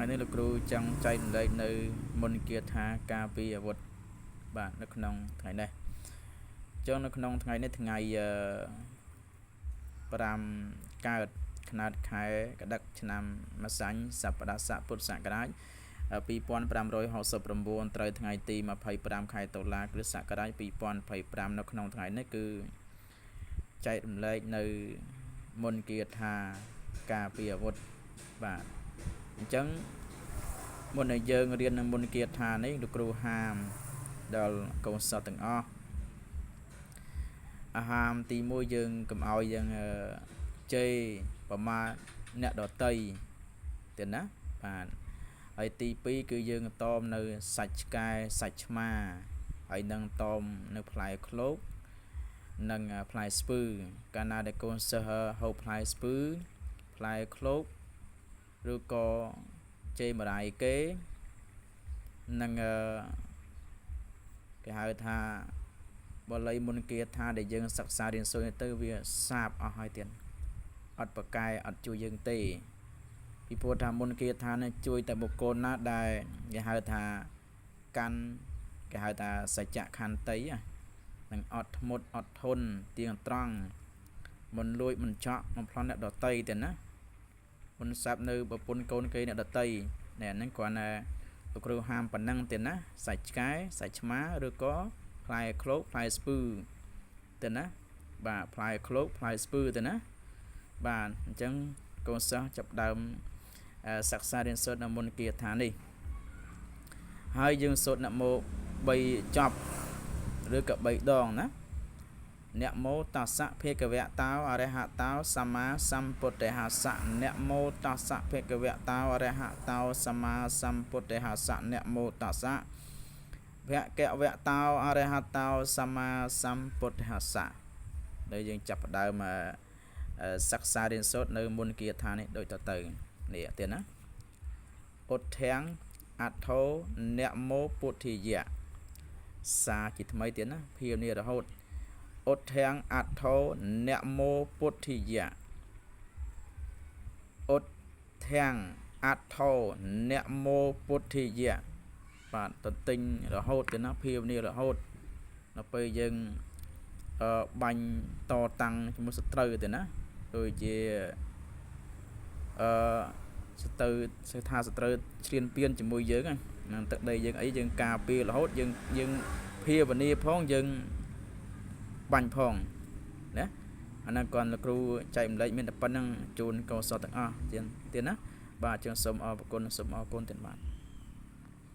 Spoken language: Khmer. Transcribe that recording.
ថ្ងៃនេះលោកគ្រូចង់ចែកម្លែកនៅមុនគាថាការពីអាវុធបាទនៅក្នុងថ្ងៃនេះចឹងនៅក្នុងថ្ងៃនេះថ្ងៃ5កើតខ្នាតខែកដឹកឆ្នាំម្សាញ់សប្តាហ៍ស័កពុទ្ធសករាជ2569ត្រូវថ្ងៃទី25ខែតុលាគ្រិស្តសករាជ2025នៅក្នុងថ្ងៃនេះគឺចែករំលែកនៅមុនគាថាការពីអាវុធបាទអញ្ចឹងមុនឲ្យយើងរៀននៅមុនគាថានេះលោកគ្រូហាមដល់កូនសិស្សទាំងអស់អាហាមទី1យើងកុំឲ្យយើងជេរប្រមាថអ្នកដតីទៀតណាបាទហើយទី2គឺយើងតមនៅសាច់ឆ្កែសាច់ឆ្មាហើយនឹងតមនៅផ្លែឃ្លោកនិងផ្លែស្ពឺកាលណាដែលកូនសិស្សហូបផ្លែស្ពឺផ្លែឃ្លោកឬក៏ជេរម្ដាយគេនឹងគេហៅថាបល័យមុនគាថាដែលយើងសិក្សារៀនសូត្រទៅវាសាបអស់ហើយទៀតអត់ប្រកែអត់ជួយយើងទេពីព្រោះថាមុនគាថានេះជួយតែបុគ្គលណាដែលគេហៅថាកាន់គេហៅថាសច្ចៈខន្តីនឹងអត់ធ្មត់អត់ធន់ទៀងត្រង់មិនលួចមិនចោកមិនប្លន់អ្នកដតីទេណាមិនសាប់នៅប្រពន្ធកូនគេអ្នកដតីនេះហ្នឹងគ្រាន់តែលោកគ្រូហាមប៉ុណ្ណឹងទេណាសាច់ឆ្កែសាច់ឆ្មាឬក៏ផ្លែឃ្លោកផ្លែស្ពឺទេណាបាទផ្លែឃ្លោកផ្លែស្ពឺទេណាបាទអញ្ចឹងកូនសិស្សចាប់ដើមសិក្សារៀនសូត្រនៅមុនគាថានេះហើយយើងសូត្រនមោ3ចប់ឬក៏3ដងណានមោតស្សៈភគវៈតោអរហតោសម្មាសម្ពុទ្ធិហសៈនមោតស្សៈភគវៈតោអរហតោសម្មាសម្ពុទ្ធិហសៈនមោតស្សៈភគវៈតោអរហតោសម្មាសម្ពុទ្ធិហសៈដែលយើងចាប់ផ្ដើមសិក្សារៀនសូត្រនៅមុនគាថានេះដូចតទៅនេះទៀតណាឧទ្ធាំងអថោនមោពុទ្ធិយៈសាជាថ្មីទៀតណាភៀវនេះរហូតឧទ្ធាំងអថោនមោពុទ្ធិយៈឧទ្ធាំងអថោនមោពុទ្ធិយៈបាទតន្ទិញរហូតទៅណាភៀវនេះរហូតដល់ពេលយើងបាញ់តតាំងជាមួយសត្រូវទៅណាដូចជាសត្រូវឈ្លានពានជាមួយយើងហ្នឹងទឹកដីយើងអីយើងការពាររហូតយើងភាវនាផងយើងបាញ់ផងណាអាហ្នឹងគាត់លោកគ្រូចែកម្លែកមានតែប៉ុណ្្នឹងជូនកូនសិស្សទាំងអស់ទៀតណាបាទចឹងសូមអរគុណសូមអរគុណទៀតបាទ